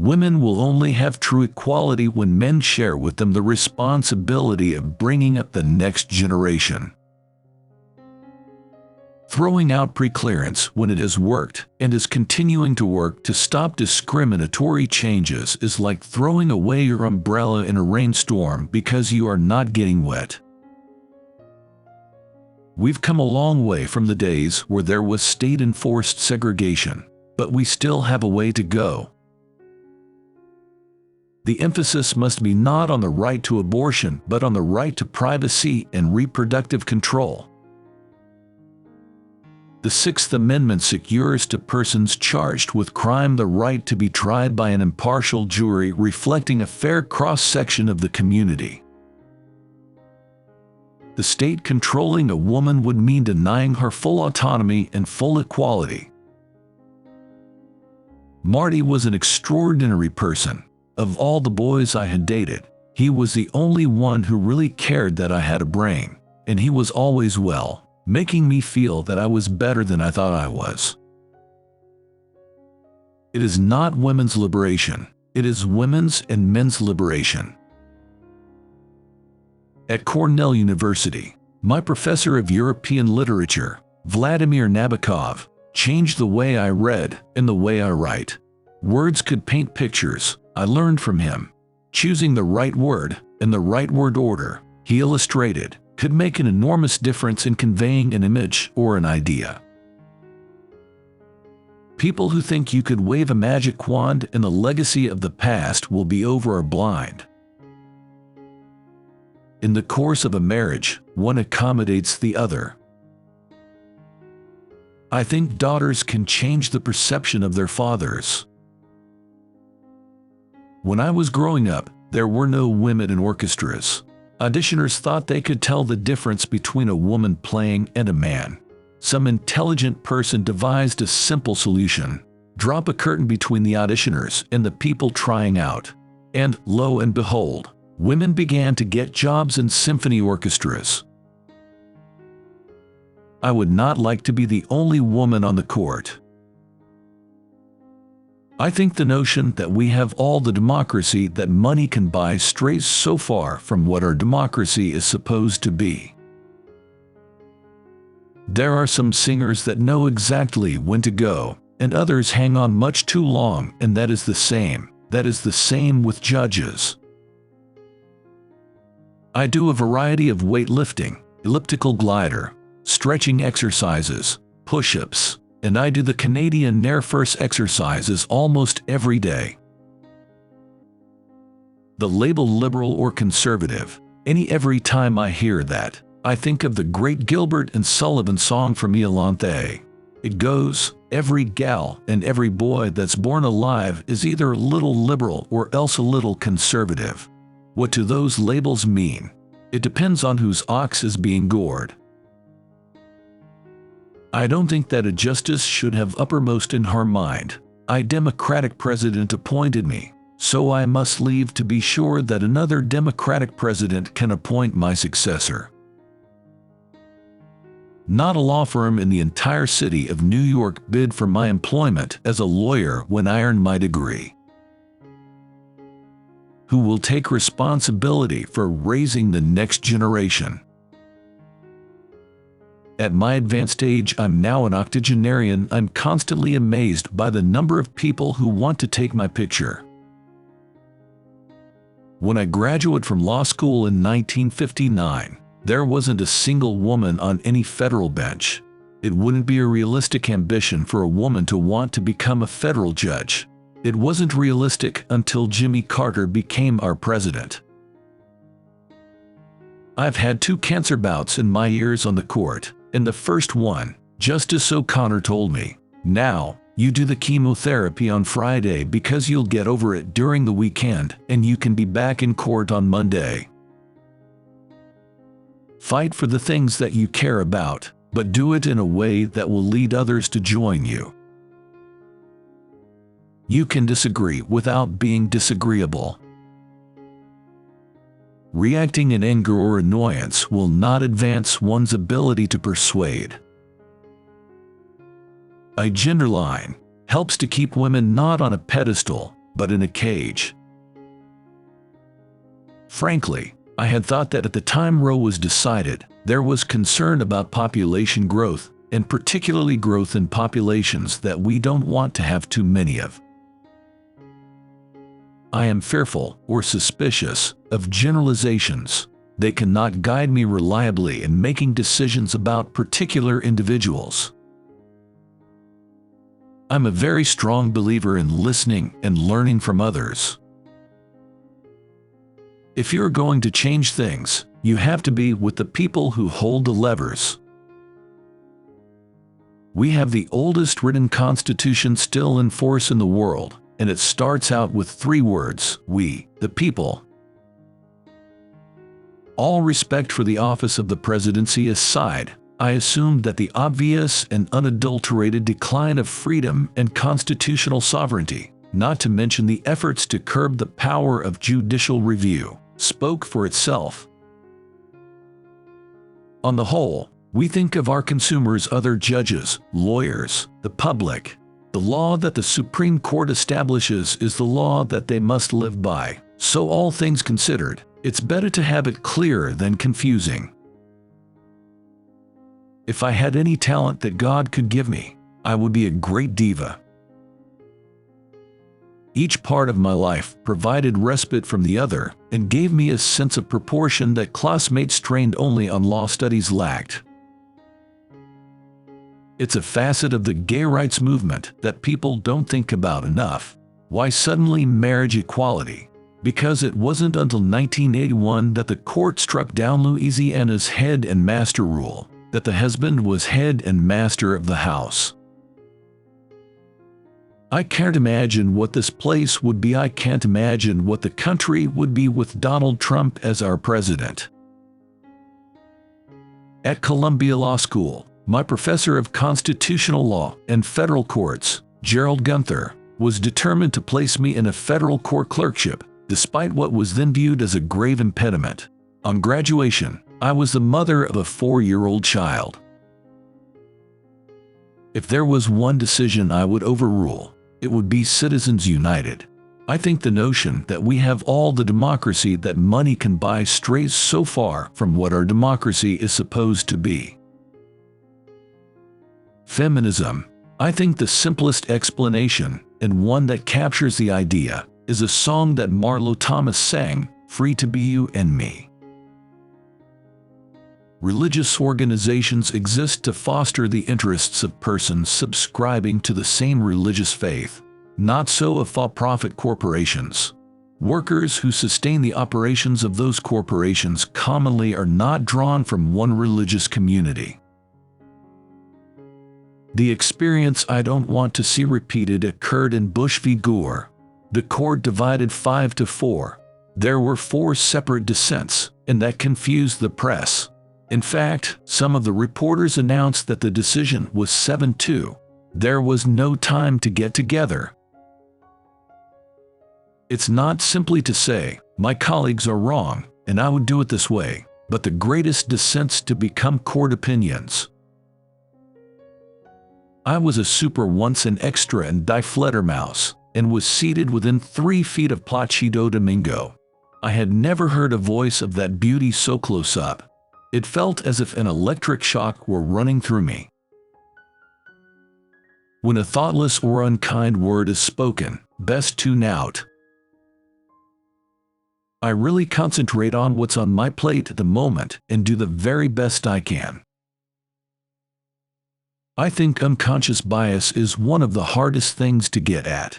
Women will only have true equality when men share with them the responsibility of bringing up the next generation. Throwing out preclearance when it has worked and is continuing to work to stop discriminatory changes is like throwing away your umbrella in a rainstorm because you are not getting wet. We've come a long way from the days where there was state-enforced segregation, but we still have a way to go. The emphasis must be not on the right to abortion, but on the right to privacy and reproductive control. The Sixth Amendment secures to persons charged with crime the right to be tried by an impartial jury reflecting a fair cross-section of the community. The state controlling a woman would mean denying her full autonomy and full equality. Marty was an extraordinary person. Of all the boys I had dated, he was the only one who really cared that I had a brain, and he was always well, making me feel that I was better than I thought I was. It is not women's liberation, it is women's and men's liberation. At Cornell University, my professor of European literature, Vladimir Nabokov, changed the way I read and the way I write. Words could paint pictures. I learned from him. Choosing the right word and the right word order, he illustrated, could make an enormous difference in conveying an image or an idea. People who think you could wave a magic wand and the legacy of the past will be over are blind. In the course of a marriage, one accommodates the other. I think daughters can change the perception of their fathers. When I was growing up, there were no women in orchestras. Auditioners thought they could tell the difference between a woman playing and a man. Some intelligent person devised a simple solution. Drop a curtain between the auditioners and the people trying out. And, lo and behold, women began to get jobs in symphony orchestras. I would not like to be the only woman on the court. I think the notion that we have all the democracy that money can buy strays so far from what our democracy is supposed to be. There are some singers that know exactly when to go, and others hang on much too long, and that is the same. That is the same with judges. I do a variety of weightlifting, elliptical glider, stretching exercises, push-ups, and I do the Canadian Nair-First exercises almost every day. The label liberal or conservative, every time I hear that, I think of the great Gilbert and Sullivan song from Iolanthe. It goes, every gal and every boy that's born alive is either a little liberal or else a little conservative. What do those labels mean? It depends on whose ox is being gored. I don't think that a justice should have uppermost in her mind. A Democratic president appointed me, so I must leave to be sure that another Democratic president can appoint my successor. Not a law firm in the entire city of New York bid for my employment as a lawyer when I earned my degree. Who will take responsibility for raising the next generation? At my advanced age, I'm now an octogenarian. I'm constantly amazed by the number of people who want to take my picture. When I graduated from law school in 1959, there wasn't a single woman on any federal bench. It wouldn't be a realistic ambition for a woman to want to become a federal judge. It wasn't realistic until Jimmy Carter became our president. I've had 2 cancer bouts in my years on the court. In the first one, Justice O'Connor told me, "Now, you do the chemotherapy on Friday because you'll get over it during the weekend and you can be back in court on Monday." Fight for the things that you care about, but do it in a way that will lead others to join you. You can disagree without being disagreeable. Reacting in anger or annoyance will not advance one's ability to persuade. A gender line helps to keep women not on a pedestal, but in a cage. Frankly, I had thought that at the time Roe was decided, there was concern about population growth, and particularly growth in populations that we don't want to have too many of. I am fearful or suspicious of generalizations. They cannot guide me reliably in making decisions about particular individuals. I'm a very strong believer in listening and learning from others. If you're going to change things, you have to be with the people who hold the levers. We have the oldest written constitution still in force in the world, and it starts out with 3 words: we, the people. All respect for the office of the presidency aside, I assumed that the obvious and unadulterated decline of freedom and constitutional sovereignty, not to mention the efforts to curb the power of judicial review, spoke for itself. On the whole, we think of our consumers, other judges, lawyers, the public. The law that the Supreme Court establishes is the law that they must live by. So all things considered, it's better to have it clear than confusing. If I had any talent that God could give me, I would be a great diva. Each part of my life provided respite from the other and gave me a sense of proportion that classmates trained only on law studies lacked. It's a facet of the gay rights movement that people don't think about enough. Why suddenly marriage equality? Because it wasn't until 1981 that the court struck down Louisiana's head and master rule, that the husband was head and master of the house. I can't imagine what this place would be. I can't imagine what the country would be with Donald Trump as our president. At Columbia Law School, my professor of constitutional law and federal courts, Gerald Gunther, was determined to place me in a federal court clerkship, despite what was then viewed as a grave impediment. On graduation, I was the mother of a 4-year-old child. If there was one decision I would overrule, it would be Citizens United. I think the notion that we have all the democracy that money can buy strays so far from what our democracy is supposed to be. Feminism. I think the simplest explanation, and one that captures the idea, is a song that Marlo Thomas sang, "Free to be you and me." Religious organizations exist to foster the interests of persons subscribing to the same religious faith. Not so of for-profit corporations. Workers who sustain the operations of those corporations commonly are not drawn from one religious community. The experience I don't want to see repeated occurred in Bush v. Gore. The court divided 5-4. There were 4 separate dissents, and that confused the press. In fact, some of the reporters announced that the decision was 7-2. There was no time to get together. It's not simply to say, my colleagues are wrong, and I would do it this way, but the greatest dissents to become court opinions. I was a super once an extra in Die Fledermaus, and was seated within 3 feet of Placido Domingo. I had never heard a voice of that beauty so close up. It felt as if an electric shock were running through me. When a thoughtless or unkind word is spoken, best tune out. I really concentrate on what's on my plate at the moment and do the very best I can. I think unconscious bias is one of the hardest things to get at.